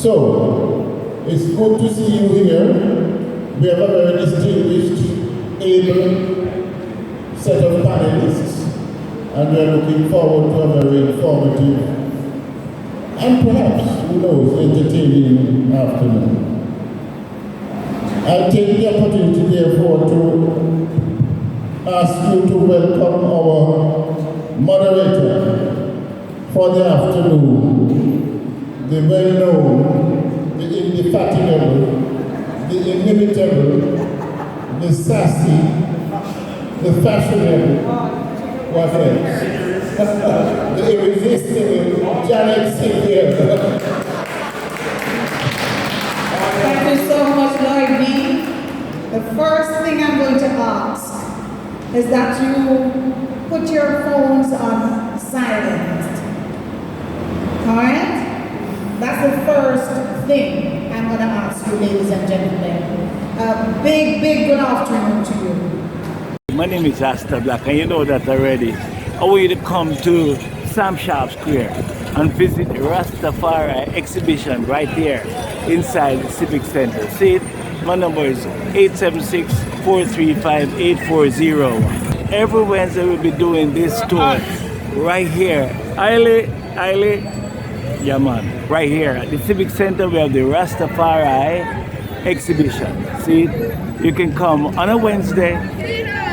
So, it's good to see you here. We have a very distinguished, able set of panelists, and we are looking forward to a very informative and perhaps, who knows, entertaining afternoon. I take the opportunity, therefore, to ask you to welcome our moderator for the afternoon, the well-known, the indefatigable, the inimitable, the sassy, the fashionable, what else? The irresistible Janet Sylvia. Thank you so much, Lloyd B. The first thing I'm going to ask is that you put your phones on silent. Alright? That's the first thing I'm going to ask you, ladies and gentlemen. Big good afternoon to you. My name is Asta Black, and you know that already. I want you to come to Sam Sharp Square and visit the Rastafari exhibition right here inside the Civic Center. See it? My number is 876-435-8401. Every Wednesday we'll be doing this tour right here. Aile, yeah man, right here at the Civic Center we have the Rastafari exhibition. See it? You can come on a Wednesday.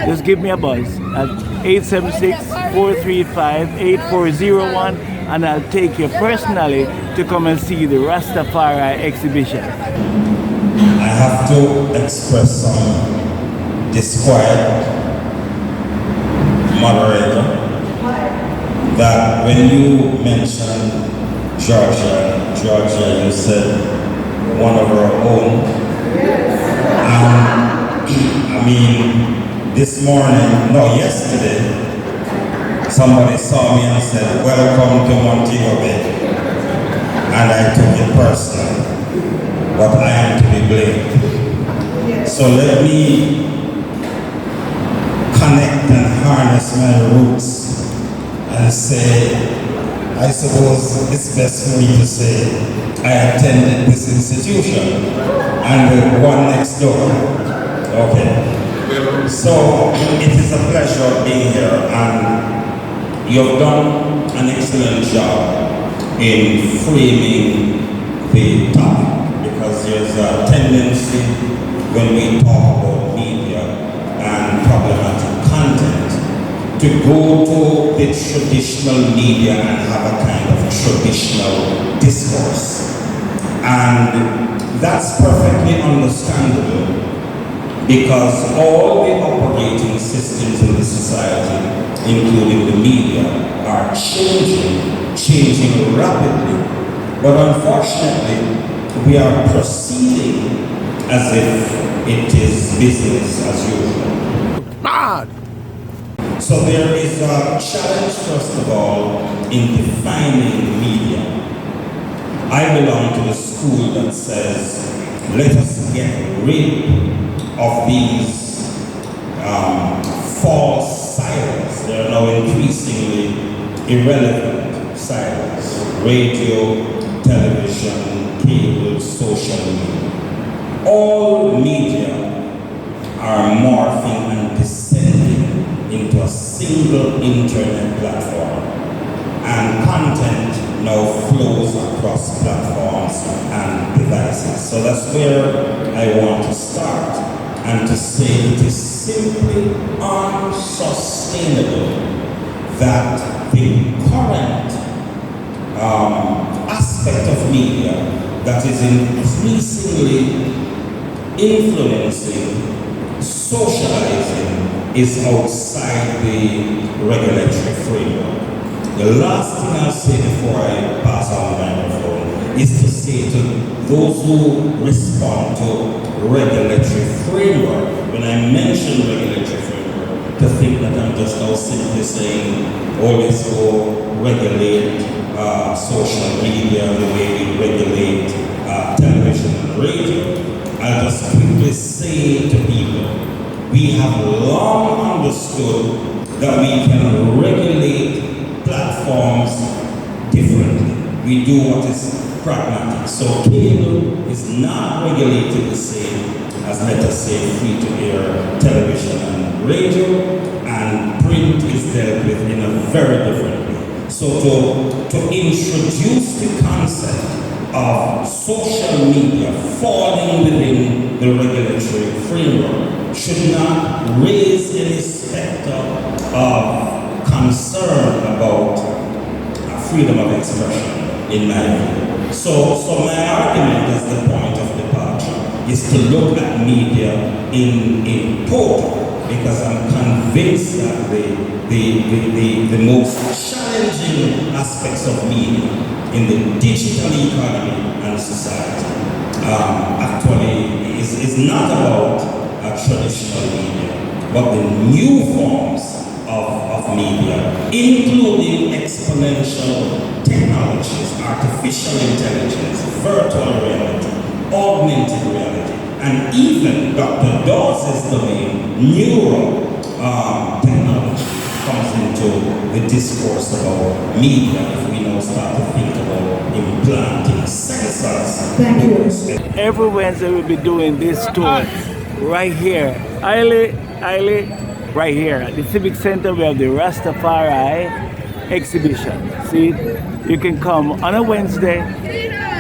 Just give me a buzz at 876-435-8401 and I'll take you personally to come and see the Rastafari exhibition. I have to express some disquiet, moderator, that when you mentioned Georgia, you said one of our own. I mean, this morning, no, yesterday, somebody saw me and said, "Welcome to Montego Bay." And I took it personal, but I am to be blamed. So let me connect and harness my roots and say, I suppose it's best for me to say, I attended this institution and the one next door. Okay. So it is a pleasure being here, and you've done an excellent job in framing the topic, because there's a tendency when we talk about media and problematic content to go to the traditional media and have a kind of traditional discourse. And that's perfectly understandable, because all the operating systems in the society, including the media, are changing rapidly. But unfortunately, we are proceeding as if it is business as usual. Bad! So there is a challenge, first of all, in defining media. I belong to a school that says, let us get rid of these false silence. They are now increasingly irrelevant silence. Radio, television, cable, social media. All media are morphing and descending into a single internet platform. And content now flows across platforms and devices. So that's where I want to start, and to say it is simply unsustainable that the current aspect of media that is increasingly influencing, socializing, is outside the regulatory framework. The last thing I'll say before I pass on the microphone is to say to those who respond to regulatory framework, when I mention regulatory framework, to think that I'm just now simply saying, oh, let's go regulate social media the way we regulate television and radio. I'll just quickly say to people, we have long understood that we can regulate platforms differently. We do what is pragmatic. So cable is not regulated the same as, let us say, free-to-air television and radio, and print is dealt with in a very different way. So to introduce the concept of social media falling within the regulatory framework should not raise any specter of concern about freedom of expression, in my view. So my argument as the point of departure is to look at media in total, because I'm convinced that the most challenging aspects of media in the digital economy and society actually is not about traditional media, but the new forms of media, including exponential technologies, artificial intelligence, virtual reality, augmented reality, and even Dr. Dawes' domain, neuro technology, comes into the discourse about media if we now start to think about implanting sensors. Thank you. Every Wednesday we'll be doing this tour right here. Right here at the Civic Center, we have the Rastafari exhibition. See, you can come on a Wednesday.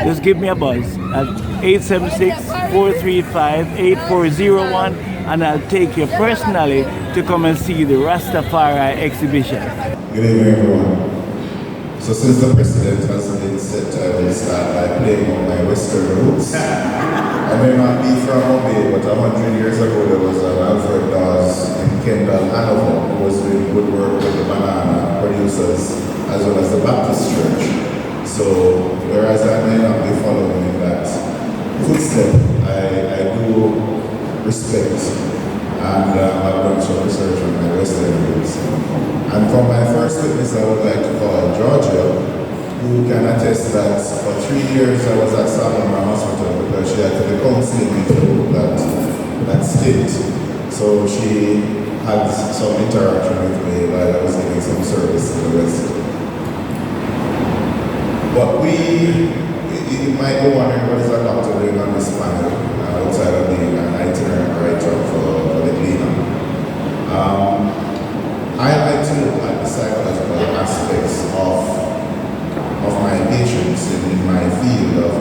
Just give me a buzz at 876-435-8401 and I'll take you personally to come and see the Rastafari exhibition. Good evening, everyone. So since the president has been set, I will start by playing on my Western roots. I may not be from Montego, but 100 years ago there was an Alfred Dawes in Kendall, Hanover, who was doing good work with the banana producers as well as the Baptist Church. So whereas I may not be following in that footstep, I do respect and I've done some research on my Western roots. And for my first witness, I would like to call Georgia, who can attest that for 3 years I was at Salomon Hospital because she had to be counseling me through that stint. So she had some interaction with me while I was giving some service to the West. But you might be wondering what is a doctor doing on this panel outside of being an itinerant writer for the cleanup. I like to look at the psychological aspects of my patients in my field of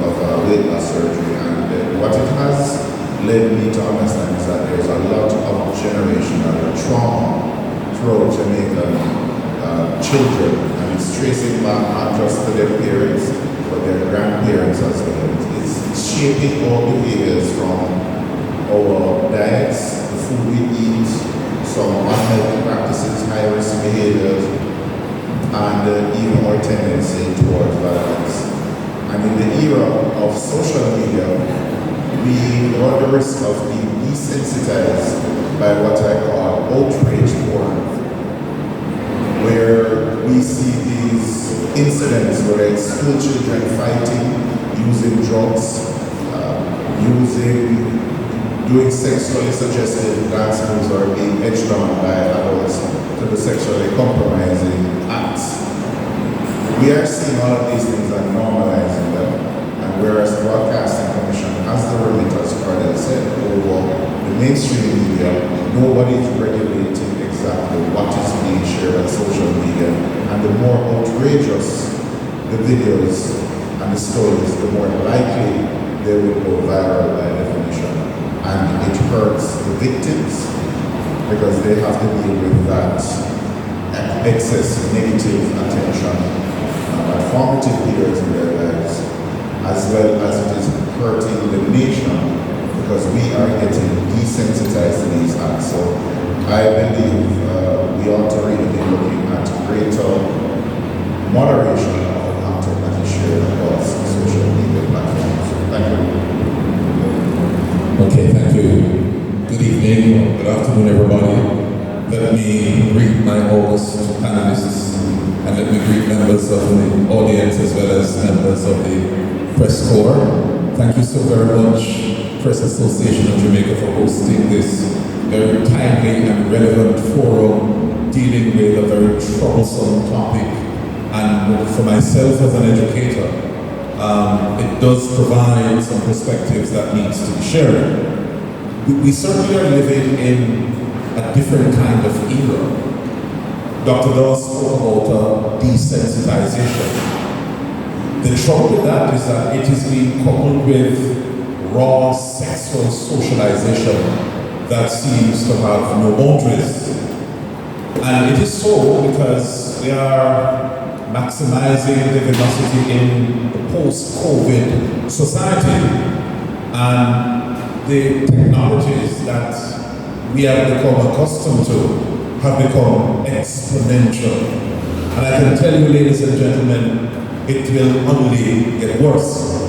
weight loss surgery, and what it has led me to understand is that there's a lot of generational trauma throughout Jamaican children, and it's tracing back not just to their parents but their grandparents as well. It's shaping our behaviors from our diets, the food we eat, some unhealthy practices, high-risk behaviors, and even our tendency towards violence. And in the era of social media, we run the risk of being desensitized by what I call outrage porn, where we see these incidents, whether it's school children fighting, using drugs, doing sexually suggestive dance moves, or being edged on by adults to the sexually compromising acts. We are seeing all of these things and normalizing them, and whereas the Broadcasting Commission has the remit, as Cardell said, over the mainstream media, nobody is regulating exactly what is being shared on social media, and the more outrageous the videos and the stories, the more likely they will go viral by definition. And it hurts the victims because they have to deal with that excess negative attention at formative periods in their lives, as well as it is hurting the nation because we are getting desensitized to these acts. So I believe we ought to really be looking at greater moderation of content that is shared across social media platforms. Thank you. Okay, thank you. Good evening, good afternoon, everybody. Let me greet my august panelists and let me greet members of the audience as well as members of the press corps. Thank you so very much, Press Association of Jamaica, for hosting this very timely and relevant forum dealing with a very troublesome topic. And for myself as an educator, it does provide some perspectives that needs to be shared. We certainly are living in a different kind of era. Dr. Dawes spoke about desensitization. The trouble with that is that it is being coupled with raw sexual socialization that seems to have no boundaries. And it is so because we are maximizing the velocity in the post-COVID society. And the technologies that we have become accustomed to have become exponential. And I can tell you, ladies and gentlemen, it will only get worse.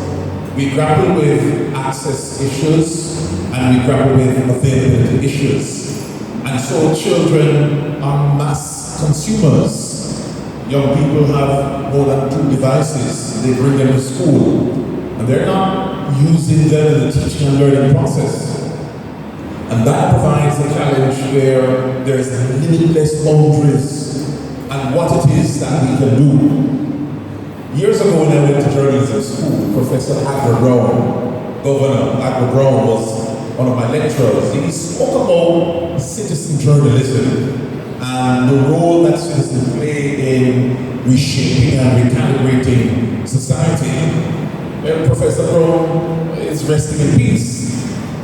We grapple with access issues and we grapple with availability issues. And so children are mass consumers. Young people have more than 2 devices. They bring them to school and they're not using them in the teaching and learning process. And that provides a challenge where there's limitless boundaries and what it is that we can do. Years ago when I went to journalism school, Professor Agro Brown, Governor Agro Brown was one of my lecturers. He spoke about citizen journalism and the role that citizens play in reshaping and recalibrating society. Well, Professor Brown is resting in peace.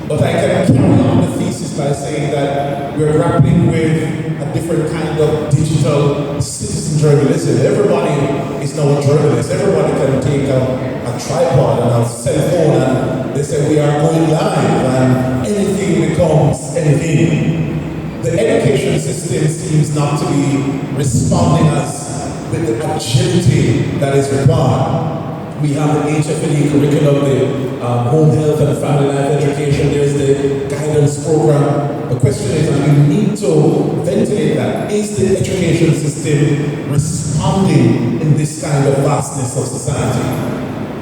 But I can carry on the thesis by saying that we're grappling with a different kind of digital citizen journalism. Everybody is now a journalist. Everybody can take a tripod and a cell phone and they say we are going live and anything becomes anything. The education system seems not to be responding us with the agility that is required. We have the HFLE curriculum, the home health and family life education, there's the guidance program. The question is, and we need to ventilate that, is the education system responding in this kind of vastness of society?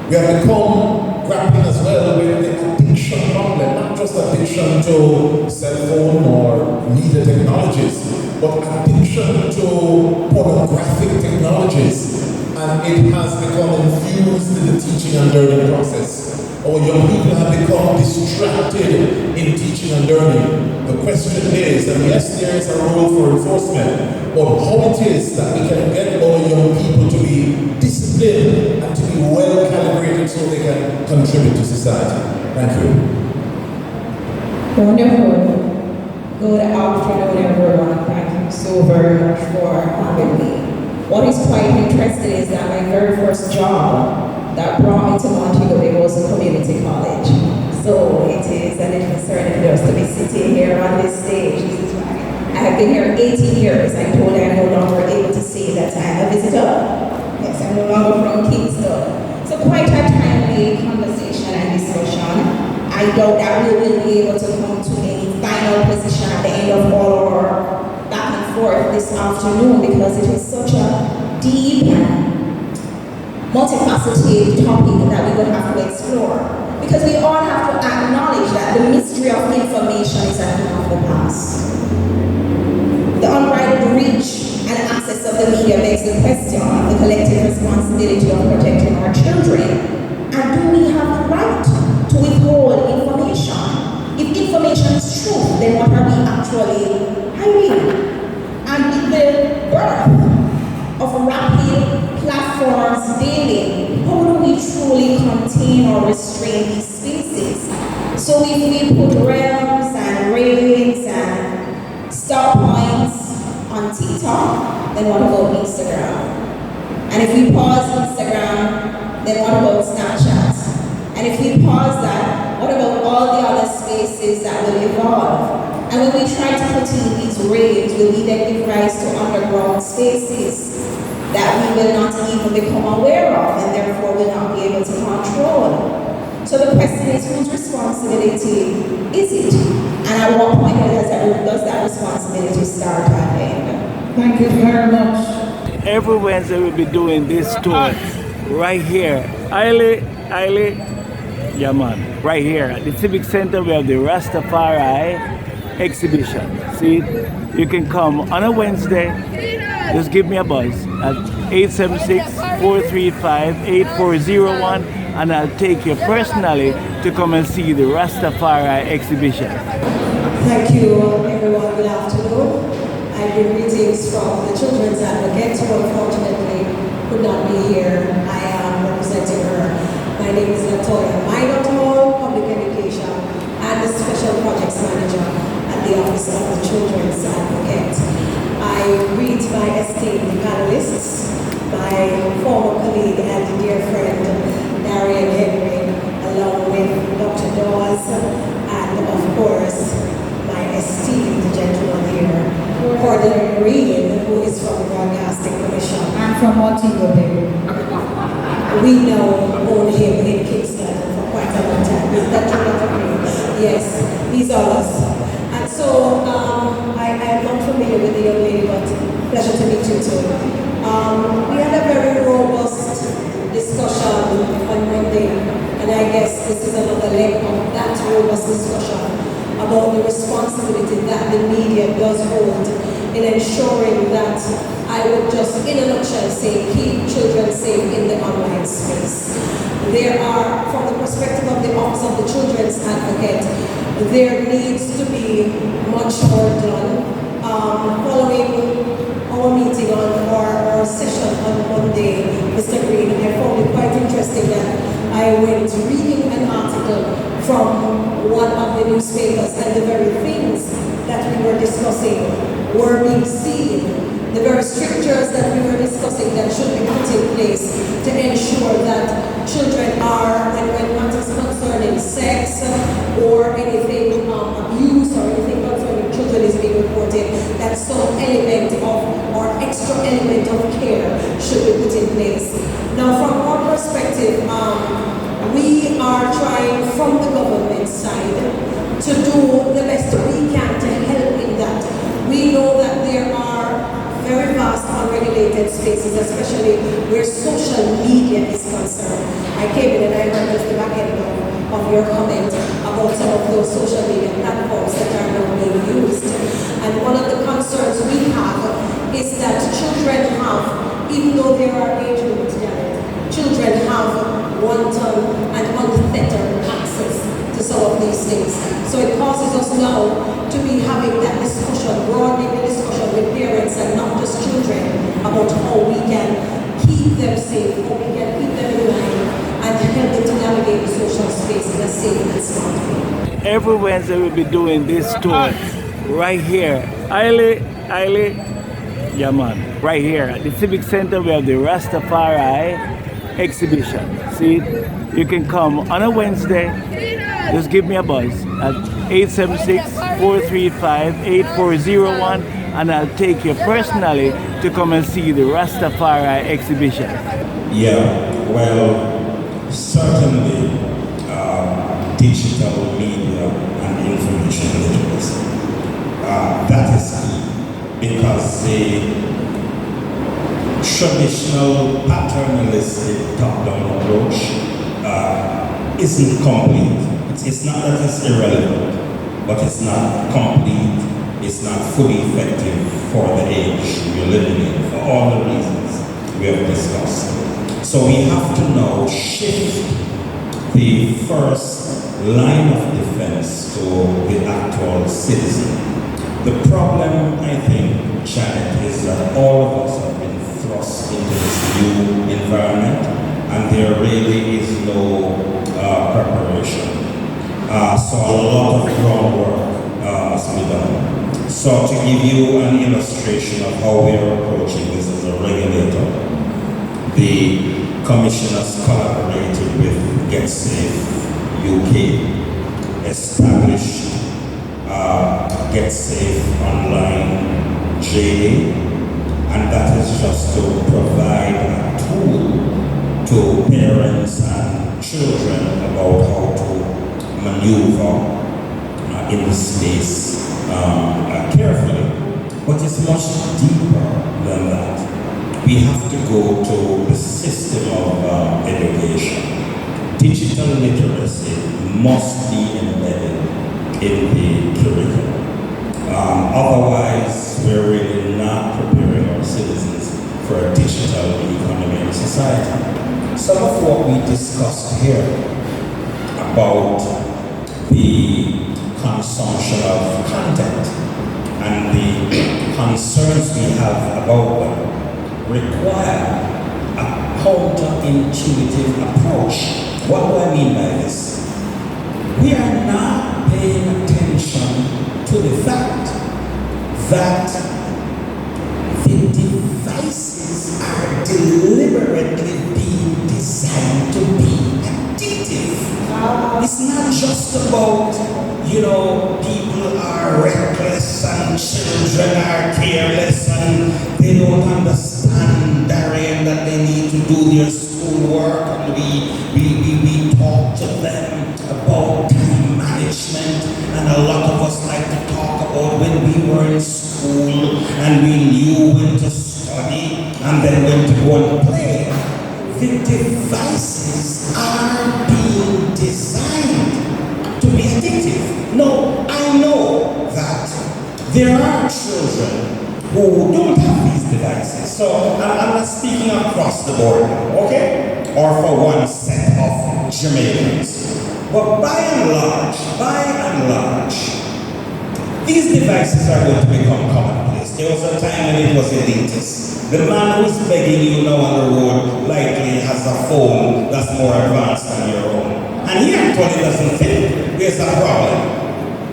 We have become grappling as well with the addiction problem, not just addiction to cell phone or media technologies, but addiction to pornographic technologies. And it has become infused in the teaching and learning process. Our young people have become distracted in teaching and learning. The question is, and yes, there is a role for enforcement, but how it is that we can get our young people to be disciplined and to be well calibrated so they can contribute to society. Thank you. Wonderful. Good afternoon, everyone. Thank you so very much for having me. What is quite interesting is that my very first job that brought me to Montego was a community college. So it is a little serendipitous to be sitting here on this stage. I have been here 18 years. I'm told I'm no longer able to say that I'm a visitor. Yes, I'm no longer from Kingston. So quite a timely conversation and discussion. I doubt that we will be able to come to any final position at the end of all our back and forth this afternoon because it is such a deep and multifaceted topic that we will have to explore. Because we all have to acknowledge that the mystery of information is a thing of the past. The unbridled reach and access of the media begs the question of the collective responsibility of protecting our children. And do we have the right to withhold information? If information is true, then what are we actually hiding? And with the birth of rapid platforms daily, how do we truly contain or restrain these spaces? So if we put realms and reigns and stop points on TikTok, then what about Instagram? And if we pause Instagram, then what about Snapchat? And if we pause that, what about all the other spaces that will evolve? And when we try to put in these raves, will we then give rise to underground spaces that we will not even become aware of and therefore will not be able to control? So the question is, whose responsibility is it? And at what point does that responsibility start and end? Thank you very much. Every Wednesday we'll be doing this tour right here. Yeah man, right here at the Civic Center we have the Rastafari exhibition. See, you can come on a Wednesday, just give me a buzz at 876 435-8401, and I'll take you personally to come and see the Rastafari exhibition. Thank you, everyone. Good afternoon. I bring greetings from the Children's Advocate, who unfortunately could not be here. I am representing her. My name is Latoya Maidotol, Public Education and the Special Projects Manager at the Office of the Children's Advocate. I greet my esteemed panelists, my former colleague and dear friend, Darian Henry, along with Dr. Dawes, and of course, my esteemed gentleman here, Coordinator Marine, who is from the Broadcasting Commission. I'm from Montego. We know own him in Kingston for quite a long time. Is that true, Dr. Green? Yes, he's ours. And so I am not familiar with the young lady, but pleasure to meet you too. We had a very robust discussion on Monday, and I guess this is another leg of that robust discussion about the responsibility that the media does hold in ensuring that, I would just in a nutshell say, keep children safe in the online space. There are, from the perspective of the Office of the Children's Advocate, there needs to be much more done. Following our meeting on our session on Monday, Mr. Green, I found it quite interesting that I went reading an article from one of the newspapers, and the very things that we were discussing were being seen. The very strictures that we were discussing that should be put in place to ensure that children are, when matters concerning sex or anything abuse or anything concerning children is being reported, that some element of or extra element of care should be put in place. Now, from our perspective, we are trying from the government side to do the best we can to help in that. We know that there are very vast unregulated spaces, especially where social media is concerned. I came in and I heard just the back end of your comment about some of those social media platforms that are not being used. And one of the concerns we have is that children have, even though there are age limits, children have wanton and unfettered access to some of these things. So it causes us now to be having that discussion, broadening the discussion with parents and not just children about how we can keep them safe, how we can keep them in line and help them to navigate the social space in a safe and smart way. Every Wednesday we'll be doing this tour right here. Yeah man, right here at the Civic Center we have the Rastafari exhibition. See, you can come on a Wednesday, just give me a buzz at 876-435-8401 and I'll take you personally to come and see the Rastafari exhibition. Yeah, well, certainly digital media and information literacy. That is key because the traditional paternalistic top-down approach isn't complete. It's not that it's irrelevant, but it's not complete, it's not fully effective for the age we're living in, for all the reasons we have discussed. So we have to now shift the first line of defense to the actual citizen. The problem, I think, Janet, is that all of us have been thrust into this new environment and there really is no preparation. So a lot of groundwork must be done. So to give you an illustration of how we are approaching this as a regulator, the commissioners collaborated with Get Safe UK, established Get Safe Online JA, and that is just to provide a tool to parents and children about how to maneuver in the space carefully. But it's much deeper than that. We have to go to the system of education. Digital literacy must be embedded in the curriculum. Otherwise, we're really not preparing our citizens for a digital digital economy and society. Some of what we discussed here about the consumption of content and the concerns we have about them require a counterintuitive approach. What do I mean by this? We are not paying attention to the fact that the devices are deliberately being designed to be addictive. It's not just about, people are reckless and children are careless and they don't understand that they need to do their schoolwork, and we talk to them about time management, and a lot of us like to talk about when we were in school and we knew when to study and then when to go and play. The devices are being designed to be addictive. No, I know that there are children who don't have these devices. So I'm not speaking across the board, okay? Or for one set of Jamaicans. But by and large, these devices are going to become commonplace. There was a time when it was elitist. The man who's begging you now on the road likely has a phone that's more advanced than your own. And he actually doesn't think there's a problem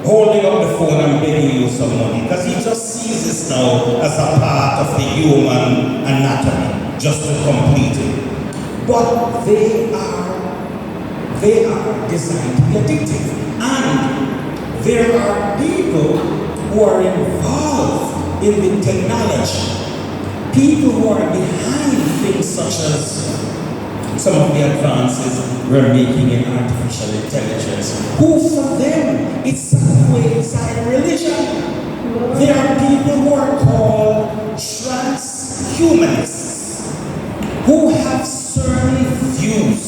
holding up the phone and begging you some money, because he just sees this now as a part of the human anatomy, just to complete it. But they are designed to be addictive. And there are people who are involved in the technology, people who are behind things such as some of the advances we're making in artificial intelligence, who for them it's a wayside religion. There are people who are called transhumanists, who have certain views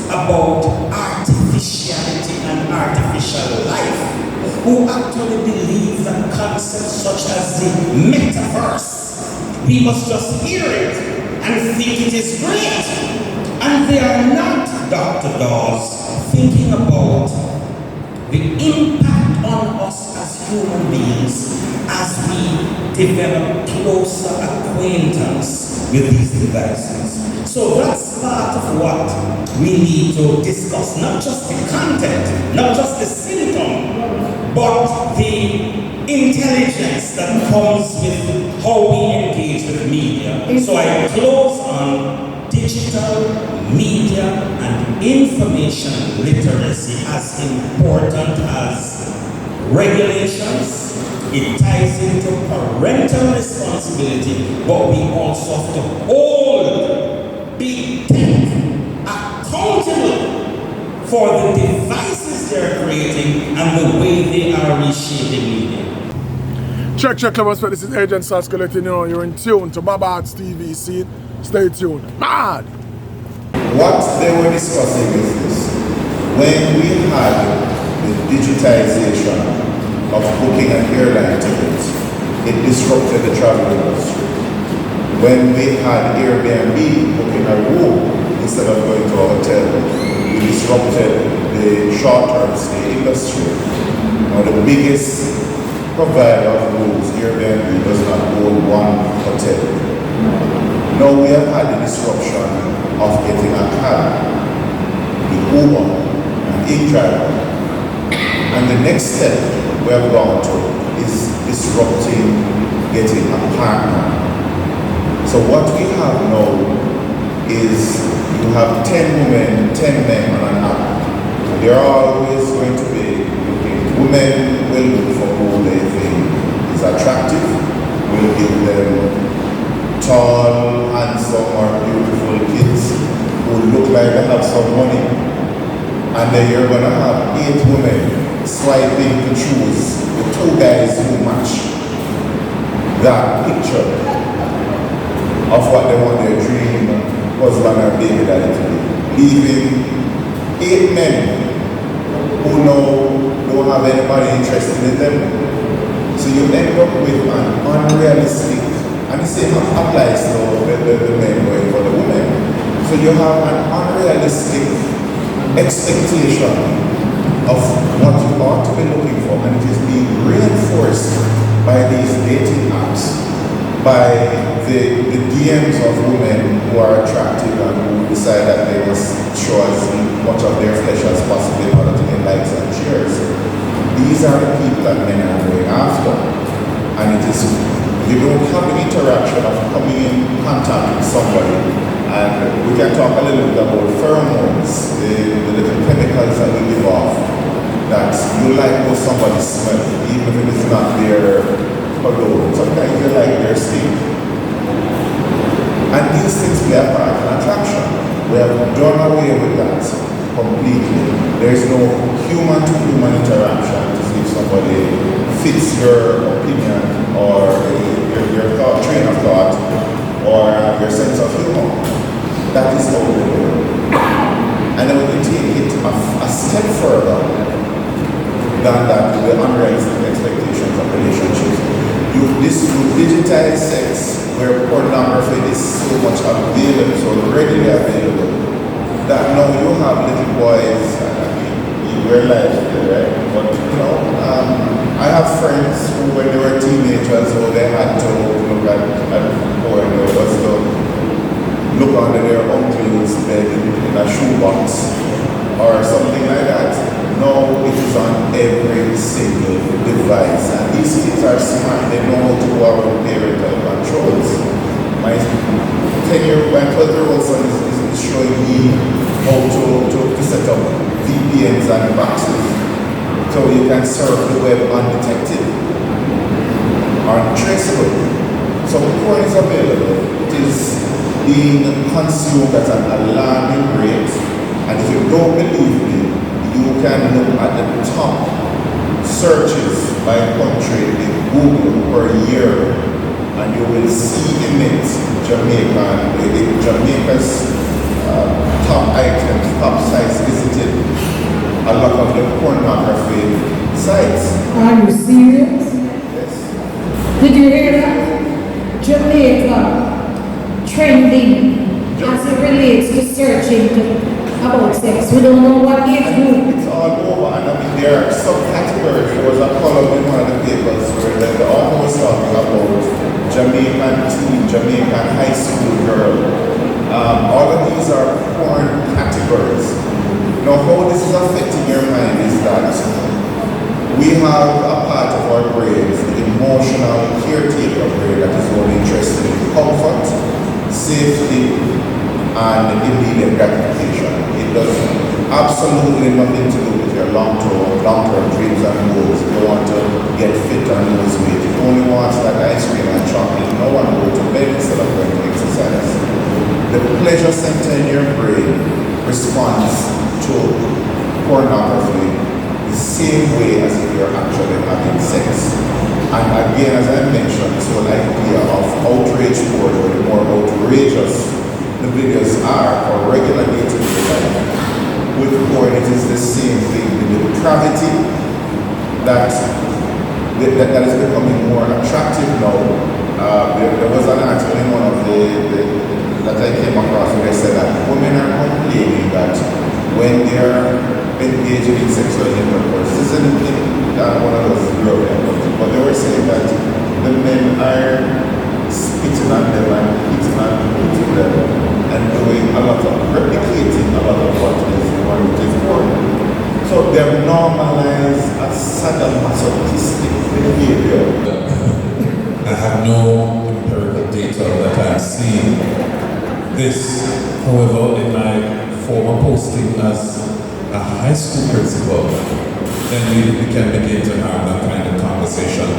about artificiality and artificial life, who actually believe that concepts such as the metaverse, we must just hear it and think it is great. And they are not, Dr. Dawes, thinking about the impact on us as human beings as we develop closer acquaintance with these devices. So that's part of what we need to discuss, not just the content, not just the symptom, but the intelligence that comes with how we engage with media. So I close on digital media and information literacy as important as regulations. It ties into parental responsibility, but we also have to hold big tech accountable for the devices they're creating and the way they are reshaping media. Check, Clemens, this is Agent Saska letting you know you're in tune to Bob Arts TV. See it? Stay tuned. Mad! What they were discussing is this. When we had the digitization of booking an airline ticket, it disrupted the travel industry. When we had Airbnb booking a room instead of going to a hotel, we disrupted the short-term stay industry. Now the biggest provider of rooms, Airbnb, does not own one hotel. Now we have had the disruption of getting a cab, the Uber, and e-driver. And the next step we have gone to is disrupting getting a partner. So what we have now is you have 10 women, 10 men on an app. There are always going to be women will look for who they think is attractive, will give them tall, handsome, or beautiful kids who look like they have some money. And then you're going to have 8 women swiping to choose the 2 guys who match that picture of what they want their dream husband or baby daddy to be. Leaving 8 men who don't have anybody interested in them. So you end up with an unrealistic And the same applies to the men going for the women. So you have an unrealistic expectation of what you ought to be looking for, and it is being reinforced by these dating apps, by the DMs of women who are attractive and who decide that they must show as much of their flesh as possible in order to get likes and shares. These are the people that men are going after. And it is, you don't have the interaction of coming in contact with somebody. And we can talk a little bit about pheromones, the little chemicals that we give off, that you like how somebody smells, even if it is not their cologne. Sometimes you like their stink. And these things play a part in attraction. We have done away with that completely. There is no human-to-human interaction to see if somebody fits your opinion or your thought, train of thought, or your sense of humor. That is how we do it. And then we can take it a step further than that, the unrealistic expectations of relationships. You digitize sex, where pornography is so much available, so readily available, that now you have little boys, I mean, you realize it, right? But, you know, I have friends who, when they were teenagers, so they had to look at porn, or was to look under their uncle's bed in a shoebox, or something like that. No, it is on every single device. And these kids are smart. They know how to go around parental controls. My 12-year-old son is showing me how to set up VPNs and boxes. So you can surf the web undetected, untraceable. So the porn is available. It is being consumed at an alarming rate. And if you don't believe me, you can look at the top searches by country in Google per year, and you will see in it Jamaica's top items, top sites visited, a lot of the pornography sites. Are you serious? Yes. Did you hear that? Jamaica trending as it relates to searching about sex. We don't know what age group. It's all over, and I mean there are subcategories. There was a column in one of the papers where the author was talking about Jamaican teen, Jamaican high school girl. All of these are porn categories. Now how this is affecting your mind is that we have a part of our brains, the emotional caretaker brain, that is only interested in comfort, safety, and immediate gratification. It does absolutely nothing to do with your long-term dreams and goals. If you want to get fit and lose weight, if you only want that ice cream and chocolate, no one will go to bed instead of going to exercise. The pleasure center in your brain responds to pornography the same way as if you're actually having sex. And again, as I mentioned, this whole idea of outrage porn, or the more outrageous the videos are for regular day-to-day life. With porn, it is the same thing. The depravity that is becoming more attractive now. There was an article in one of that I came across where they said that women are complaining that when they are engaging in sexual intercourse, this isn't one of those European, but they were saying that the men are spitting on them and hitting them and doing a lot of replicating a lot of what is porn. So they've normalized a sadomasochistic behavior. I have no empirical data that I'm seeing. This, however, in my former posting as a high school principal, then we can begin to have that kind of conversation.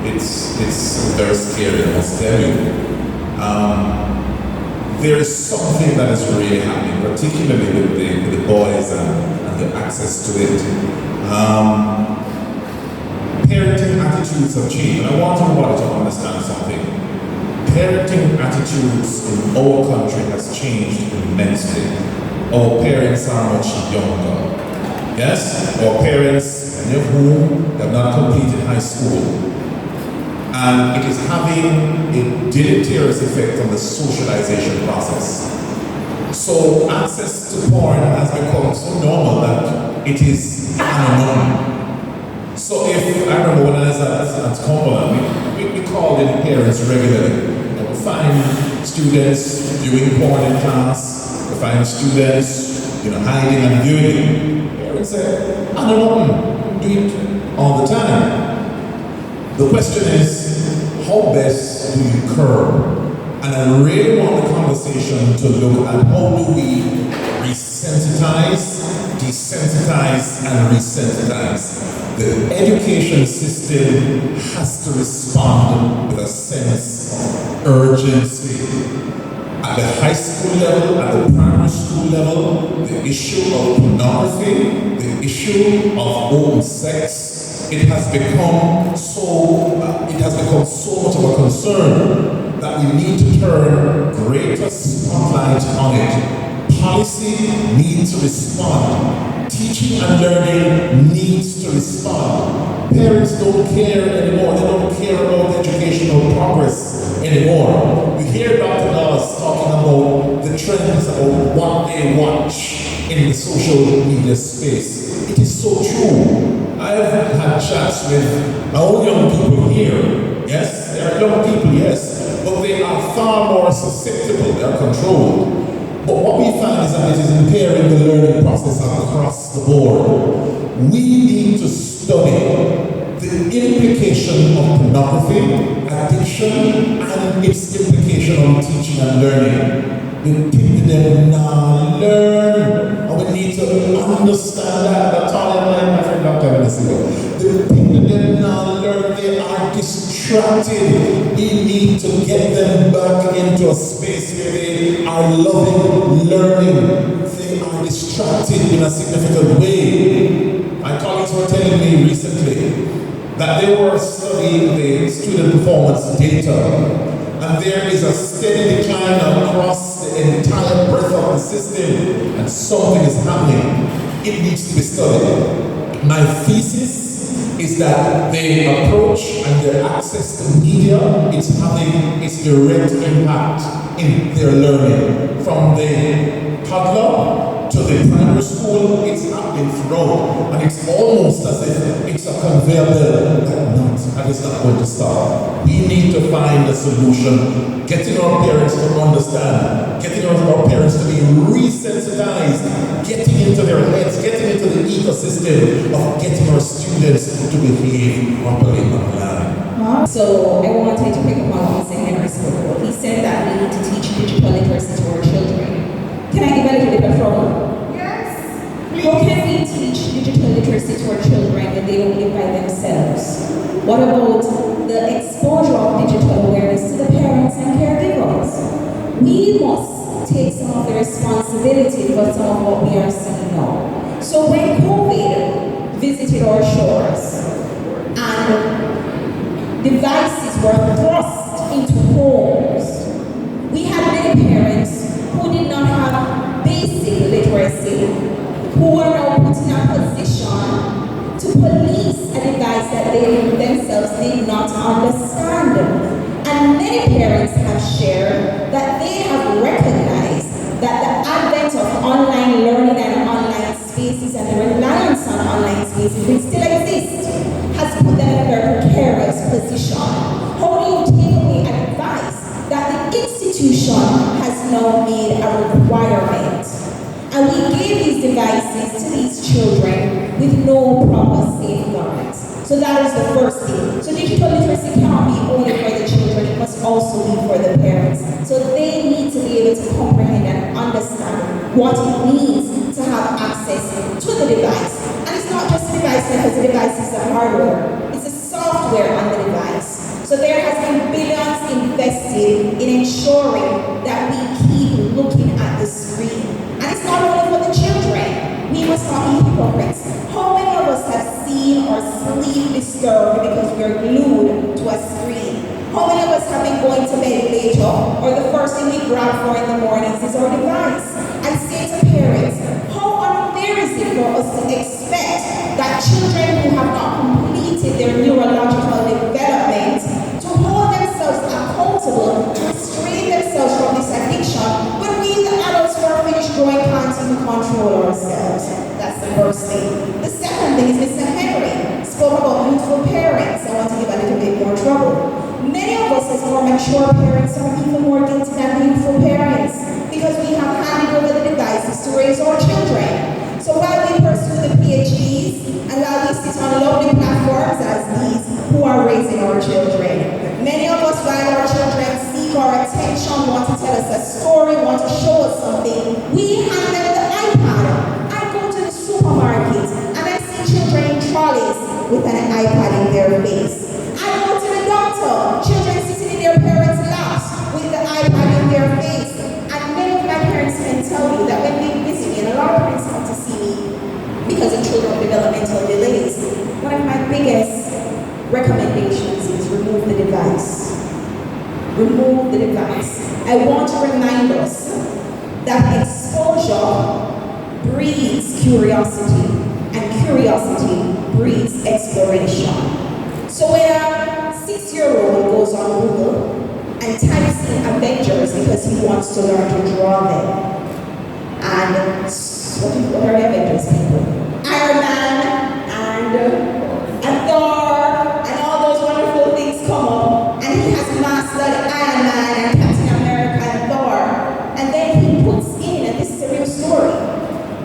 It's very scary, I must tell you. There is something that is really happening, particularly with the boys and the access to it. Parenting attitudes have changed, and I want everybody to understand something. Parenting attitudes in our country has changed immensely. Our parents are much younger. Yes, our parents, many of whom have not completed high school. and it is having a deleterious effect on the socialization process. So access to porn has become so normal that it is unknown. So if I remember when I was at Cumberland, we called in parents regularly. We find students viewing porn in class, we find students hiding and viewing. Parents say, I don't know, do it all the time. The question is, how best do you curb? And I really want the conversation to look at how do we resensitize, desensitize, and resensitize. The education system has to respond with a sense of urgency. At the high school level, at the primary school level, the issue of pornography, the issue of open sex, it has become so much of a concern that we need to turn greater spotlight on it. Policy needs to respond. Teaching and learning needs to respond. Parents don't care anymore. They don't care about educational progress anymore. We hear Dr. Dawes talking about the trends of what they watch in the social media space. It is so true. I've had chats with our own young people here. Yes, there are young people, yes, but they are far more susceptible, they are controlled. But what we find is that it is impairing the learning process across the board. We need to study the implication of pornography, addiction, and its implication on teaching and learning. The people that now learn, and we need to understand that. That's all my friend Dr. Vanessa. The people that now learn, they are distracted. We need to get them back into a space where they are loving learning. They are distracted in a significant way. My colleagues were telling me recently that they were studying the student performance data, and there is a steady decline across the entire breadth of the system, and something is happening. It needs to be studied. My thesis is that their approach and their access to media is having its direct impact in their learning. From the toddler to the primary school, it's happening throughout, and it's almost as if it's a conveyor belt that is not going to stop. We need to find a solution, getting our parents to understand, getting our parents to be resensitized, getting into their heads, getting into the ecosystem of getting our students to behave properly online. So I wanted to pick up on what Mr. Henry spoke. He said that we need to teach digital literacy to our children. Can I give a little bit of trouble? Yes. How can we teach digital literacy to our children when they don't live by themselves? What about the exposure of digital awareness to the parents and caregivers? We must take some of the responsibility for some of what we are seeing now. So when COVID visited our shores and devices were thrust into homes, we had many parents who did not have basic literacy, who are now put in a position to police a device that they themselves did not understand. And many parents have shared that they have recognized that the advent of online learning and online spaces and the reliance on online spaces, which still exist, has put them in a very precarious position. How do you take away advice that the institution has now made a requirement? And we gave these devices to these children with no proper safeguards. So that is the first thing. So digital literacy cannot be only for the children, it must also be for the parents. So they need to be able to comprehend and understand what it means to have access to the device. And it's not just the device because the device is the hardware, it's the software on the device. So there has been billions invested in ensuring that we keep looking at the screen. And it's not only for the children. We must not be hypocrites. How many of us have seen our sleep disturbed because we are glued to a screen? How many of us have been going to bed later, or the first thing we grab for in the mornings is our device? And say to parents, how unfair is it for us to expect that children who have not completed their neurological development to University. The second thing is Mr. Henry spoke about youthful parents. I want to give a little bit more trouble. Many of us as more mature parents are even more guilty than the youthful parents because we have handed over the devices to raise our children. So while we pursue the PhDs and while we sit on lovely platforms as these who are raising our children, many of us while our children seek our attention, want to tell us a story, want to show us something, we hand them the iPad. I go to the supermarket and I see children in trolleys with an iPad in their face. I go to the doctor, children sitting in their parents' laps with the iPad in their face. And many of my parents can tell you that when they visit me, and a lot of parents come to see me because of children with developmental delays, one of my biggest recommendations is remove the device. Remove the device. I want to remind us that exposure breeds curiosity, and curiosity breeds exploration. So when a 6-year-old goes on Google and types in Avengers because he wants to learn to draw them, and what are the Avengers people? Iron Man and Thor and all those wonderful things come up, and he has mastered Iron Man and Captain America and Thor, and then he puts in, and this is a real story,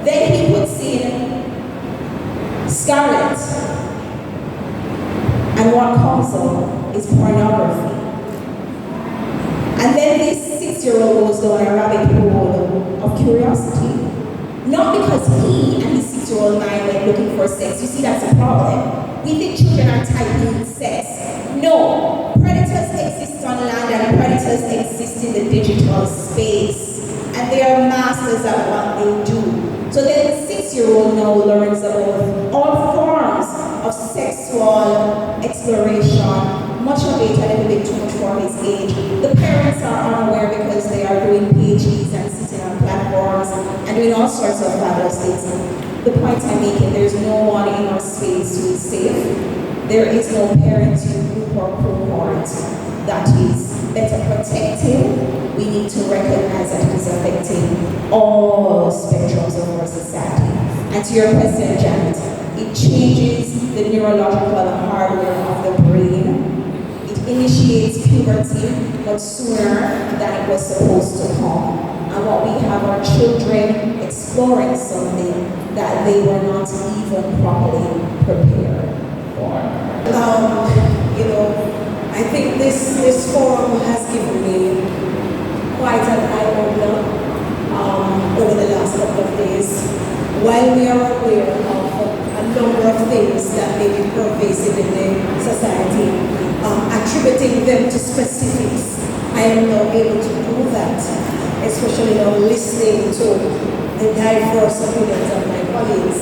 then he puts in Scarlet, and what comes up is pornography. And then this 6-year-old goes down a rabbit hole of curiosity. Not because he and his 6-year-old mind went looking for sex. You see, that's a problem. We think children are typing sex. No. Predators exist on land and predators exist in the digital space. And they are masters at what they do. So then the 6-year-old now learns about all forms of sexual exploration, much of it a little bit too much for his age. The parents are unaware because they are doing PhDs and sitting on platforms and doing all sorts of fabulous things. The point I'm making, there's no one in our space who is safe. There is no parenting group or cohort that is better protected. We need to recognize that it is affecting all spectrums of our society. And to your question, Janet, it changes the neurological hardware of the brain. It initiates puberty, but sooner than it was supposed to come. And what we have are children exploring something that they were not even properly prepared for. I think this forum has given me quite an eye-opener over the last couple of days. While we are aware of a number of things that may be pervasive in the society, attributing them to specifics, I am now able to do that, especially now listening to the diverse opinions of my colleagues.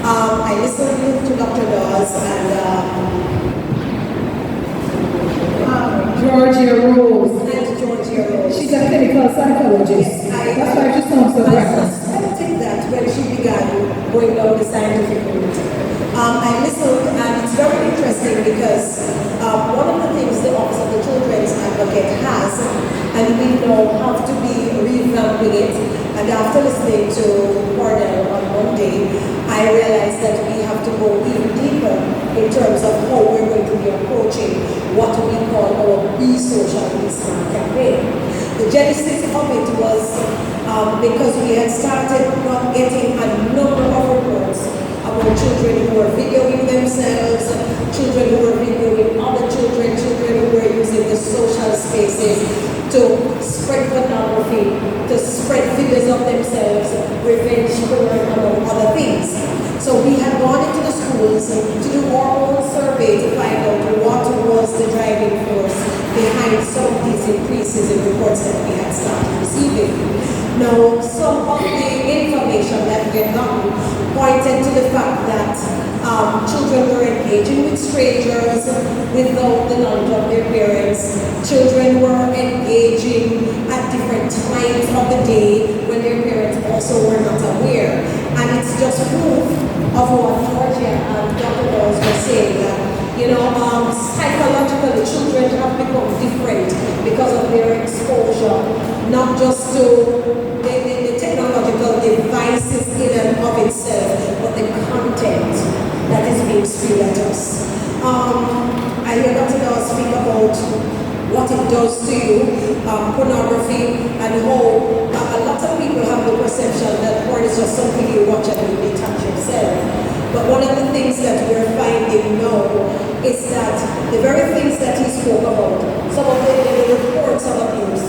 I listened to Dr. Dawes and Georgia Rose. She's a clinical psychologist. That's why she sounds so I suspected that when she began going down the scientific route. I listened, and it's very interesting because one of the things the Office of the Children's Advocate has, and we now have to be revamping it, and after listening to Cornell on Monday, I realized that we have to go even deeper in terms of how we're going to be approaching what we call our Be Social Be Smart campaign. The genesis of it was because we had started getting a number of reports about children who were videoing themselves, children who were videoing other children, children who were using the social spaces to spread pornography, to spread videos of themselves, revenge porn, among other things. So we had gone into the schools to do our own survey to find out what was the driving force behind some of these increases in reports that we had started receiving. Now, some of the information that we had gotten pointed to the fact that children were engaging with strangers without the knowledge of their parents. Children were engaging at different times of the day when their parents also were not aware. And it's just proof of what Georgia and Dr. Dawes were saying, that psychologically children have become different because of their exposure, not just to the technological devices in and of itself, but the content feelings spewed at us. I hear Dr. Daw speak about what it does to you, pornography, and how a lot of people have the perception that porn is just something you watch and you detach yourself. But one of the things that we're finding now is that the very things that he spoke about, some of the reports of abuse,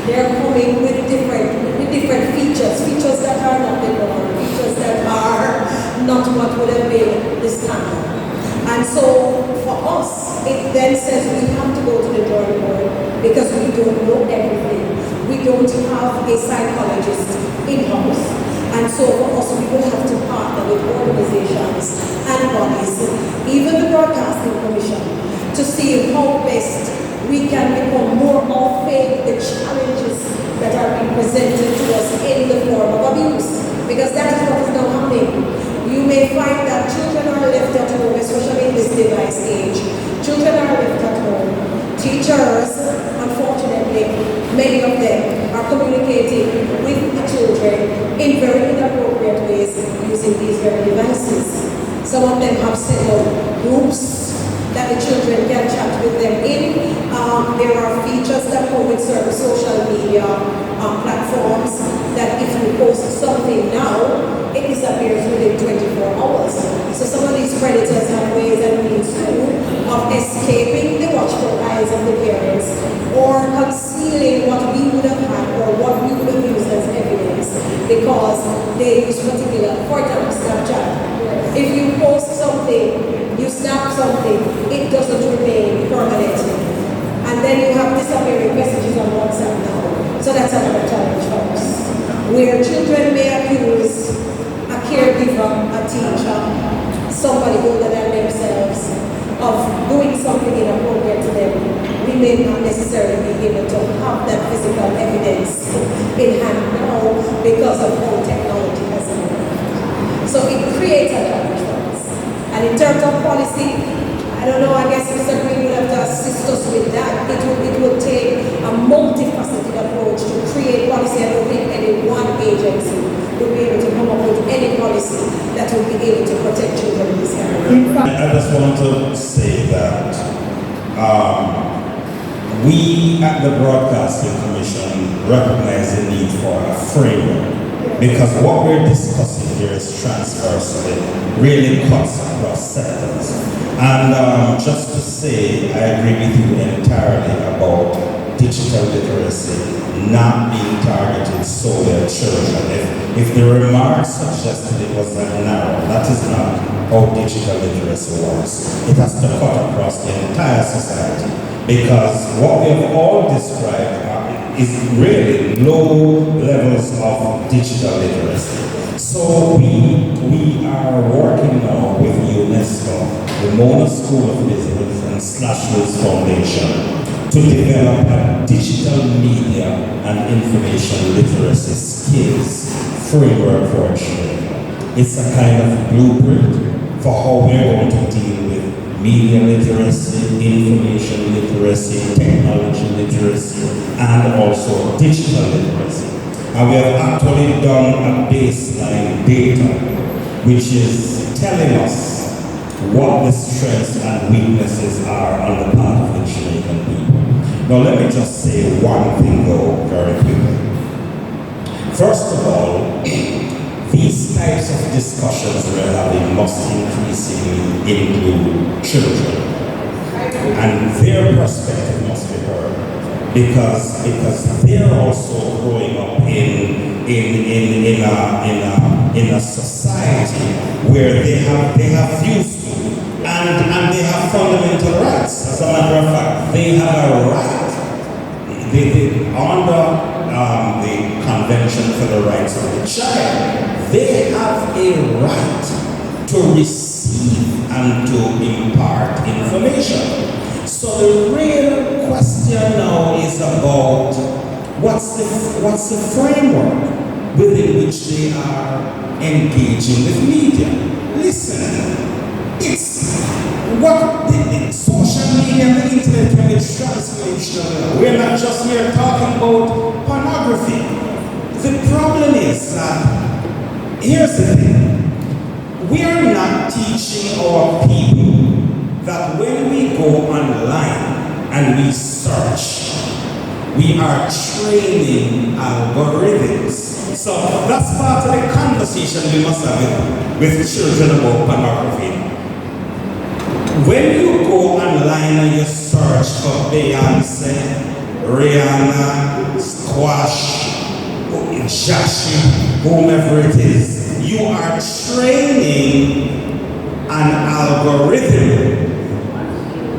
they're coming with different features that are not the norm, features that are not what would have been the standard. And so for us, it then says we have to go to the drawing board because we don't know everything. We don't have a psychologist in-house. And so for us, we will have to partner with organizations and bodies, even the Broadcasting Commission, to see how best we can become more au fait the challenges that are being presented to us in the form of abuse. Because that is what is now happening. You may find that children are left at home, especially in this device age. Children are left at home. Teachers, unfortunately, many of them are communicating with the children in very inappropriate ways using these very devices. Some of them have set up groups that the children can chat with them in. There are features that come with certain social media platforms that if you post something now, it disappears within 24 hours. So some of these predators have ways and means too of escaping the watchful eyes of the parents or concealing what we would have had or what we would have used as evidence because they use particular, for example, Snapchat. If you post something, you snap something, it doesn't remain permanent. And then you have disappearing messages on WhatsApp now. So that's another challenge for us. Where children may accuse a caregiver, a teacher, somebody older than themselves, of doing something inappropriate to them, we may not necessarily be able to have that physical evidence in hand now because of how technology has evolved. So it creates a challenge for us. And in terms of policy, I don't know, I guess Mr. Green will have to assist us with that. It will take a multifaceted approach to create policy. I don't think any one agency will be able to come up with any policy that will be able to protect children in this area. I just want to say that we at the Broadcasting Commission recognize the need for a framework because what we're discussing here is transversal. It really cuts across sectors. And just to say, I agree with you entirely about digital literacy not being targeted solely at children. If the remarks suggested it was that narrow, that is not how digital literacy works. It has to cut across the entire society because what we have all described is really low levels of digital literacy. So we are working now with UNESCO, the Mona School of Business and Slashwoods Foundation to develop a digital media and information literacy skills framework for children. It's a kind of blueprint for how we're going to deal with media literacy, information literacy, technology literacy, and also digital literacy. And we have actually done a baseline data which is telling us what the strengths and weaknesses are on the part of the Jamaican people. Now let me just say one thing though, very quickly. First of all, these types of discussions we're having must increasingly include children. And their perspective must be heard. Because they're also growing up in a society where they have views to and they have fundamental rights. As a matter of fact, they have a right. Under the Convention for the Rights of the Child, they have a right to receive and to impart information. So the real question now is about what's the framework within which they are engaging with media. Listen, it's what the social media and the internet can be translational. We're not just here talking about pornography. The problem is that, here's the thing, we are not are teaching our people that when we go online and we search, we are training algorithms. So that's part of the conversation we must have with children about pornography. When you go online and you search for Beyonce, Rihanna, Squash, Jashi, whomever it is, you are training an algorithm.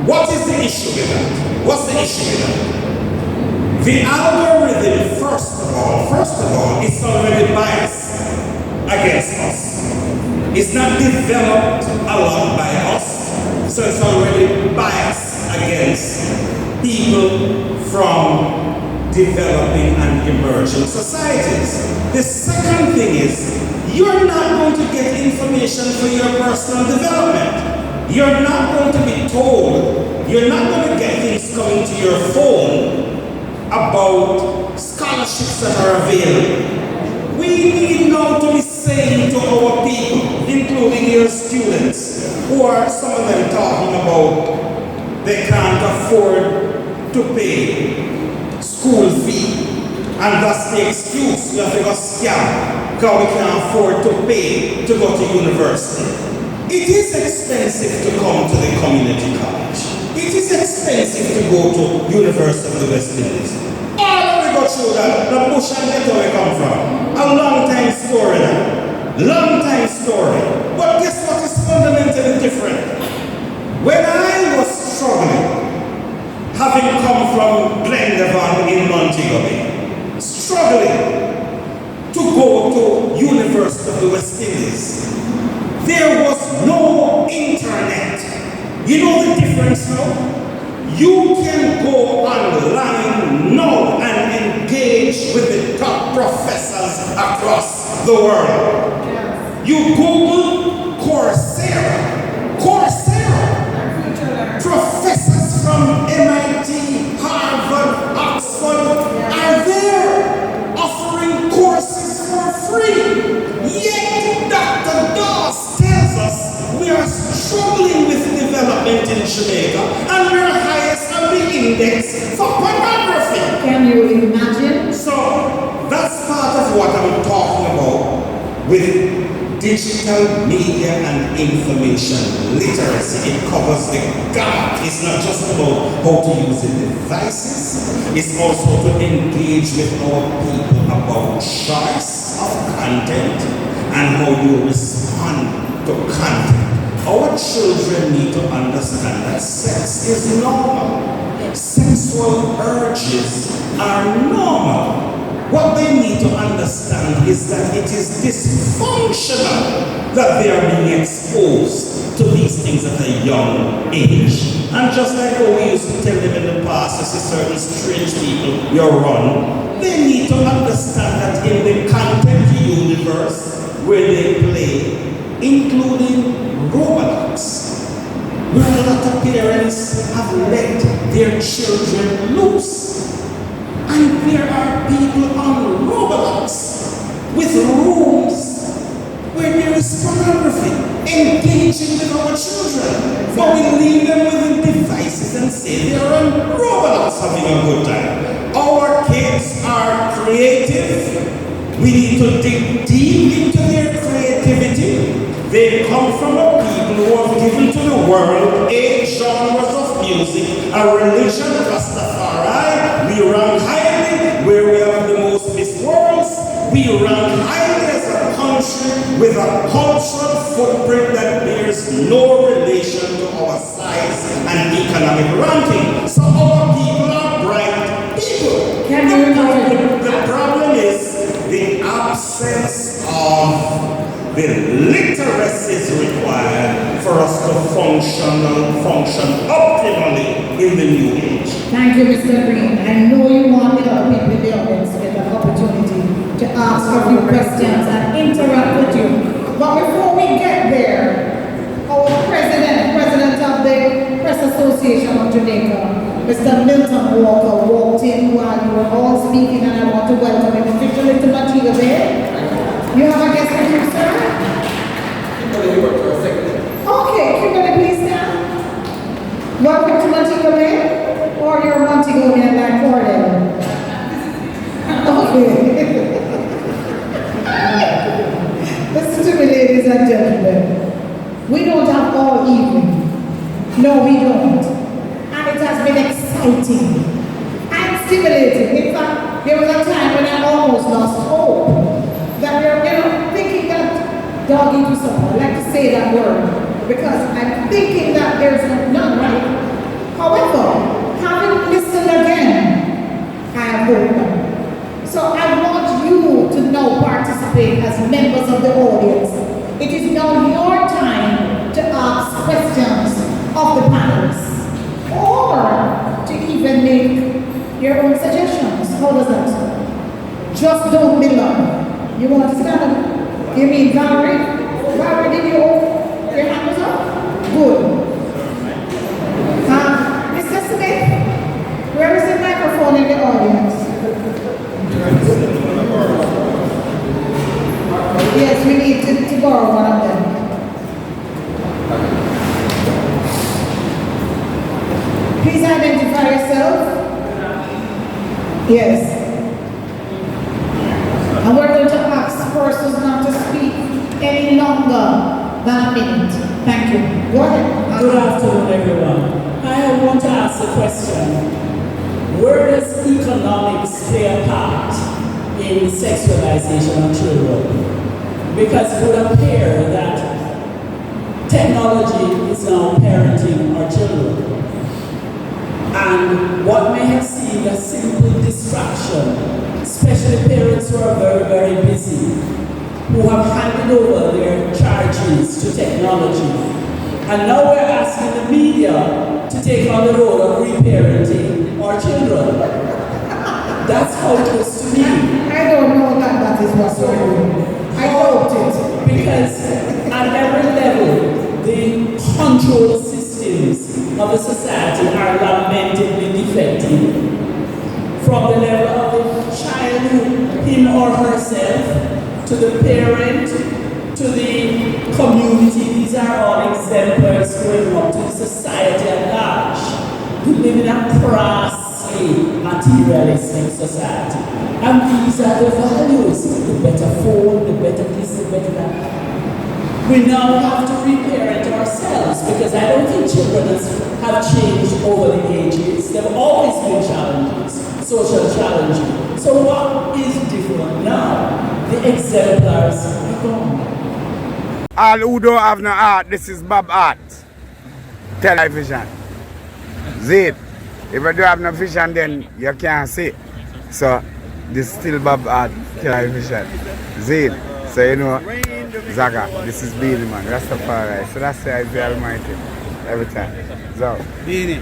What is the issue with that? What's the issue with that? The algorithm, first of all, it's already biased against us. It's not developed a lot by us, so it's already biased against people from developing and emerging societies. The second thing is, you're not going to get information for your personal development. You're not going to be told, you're not going to get things coming to your phone about scholarships that are available. We need now to be saying to our people, including your students, who are some of them talking about they can't afford to pay school fee, and that's the excuse. We have to go scam because we can't afford to pay to go to university. It is expensive to come to the community college. It is expensive to go to University of the West Indies. All we go through that, the bush and ghetto we come from. A long time story now. Long time story. But guess what is fundamentally different? When I was struggling, having come from Glendevon in Montego, struggling to go to University of the West Indies, there was no internet. You know the difference now? You can go online now and engage with the top professors across the world. You Google Coursera. Professors from MIT, Harvard, Oxford are there offering courses for free. Yet Dr. Doss tells us we are struggling with development in Jamaica and we're highest on the index for pornography. Can you imagine? So that's part of what I'm talking about with digital media and information literacy. It covers the gap. It's not just about how to use the devices, it's also to engage with our people about choice of content and how you respond to content. Our children need to understand that sex is normal. Sexual urges are normal. What they need to understand is that it is dysfunctional that they are being exposed to these things at a young age. And just like how we used to tell them in the past, as certain strange people you're wrong, they need to understand that in the content universe where they play, including Roblox, where a lot of parents have let their children loose. And there are people on Roblox with rooms where there is pornography, engaging with our children. But we leave them with the devices and say they're on Roblox having a good time. Our kids are creative. We need to dig deep into their creativity. They come from a people who have given to the world 8 genres of music, a religion, Rastafari. We rank highly where we have the most Miss Worlds. We rank highly as a country with a cultural footprint that bears no relation to our size and economic ranking. So our people are bright people. The problem is the absence of the literacy is required for us to function optimally in the new age. Thank you, Mr. Green. I know you want the other people in the audience to get an opportunity to ask a few questions and interact with you. But before we get there, our president of the Press Association of Jamaica, Mr. Milton Walker, walked in while you were all speaking, and I want to welcome him officially to Montego Bay. You have a guest with you, sir? You work for a second. gentlemen, or you're Montegonian like Cordell? Okay. Listen to me, ladies and gentlemen. We don't have all evening. No, we don't. And it has been exciting and stimulating. In fact, there was a time when I almost lost hope that we were, thinking that doggy to someone. I like to say that word because I'm thinking that there's none right. However, having listened again, I have hope now. So I want you to now participate as members of the audience. It is now your time to ask questions of the panelists or to even make your own suggestions. How does that? Just don't be long. You want to stand up? You mean Valerie? Valerie, did you open your hand was up? Good. Mr. Smith, where is the microphone in the audience? Yes, we need to borrow one of them. Please identify yourself. Yes. And we're going to ask persons not to speak any longer than a minute. Thank you. Go ahead. Good afternoon, everyone. I want to ask a question. Where does economics play a part in the sexualization of children? Because it would appear that technology is now parenting our children. And what may have seemed a simple distraction, especially parents who are very, very busy, who have handed over their charges to technology. And now we're asking the media to take on the role of reparenting our children. That's how it looks to me. I don't know that is what's going on. I doubt it. Because at every level, the control systems of the society are lamentably defective. From the level of the child, him or herself, to the parent, to the community. These are all exemplars going up to the society at large. We live in a crassly materialistic society. And these are the values. The better phone, the better this, the better that. We now have to reparent ourselves because I don't think children have changed over the ages. There have always been challenges, social challenges. So what is different now? The exemplars are gone. All who don't have no art, this is Bob Art. Television. See it? If you don't have no vision, then you can't see. So, this is still Bob Art Television. See it? So, you know, Zaga, this is Beanie Man, Rastafari. So that's the Almighty every time. So, Beanie.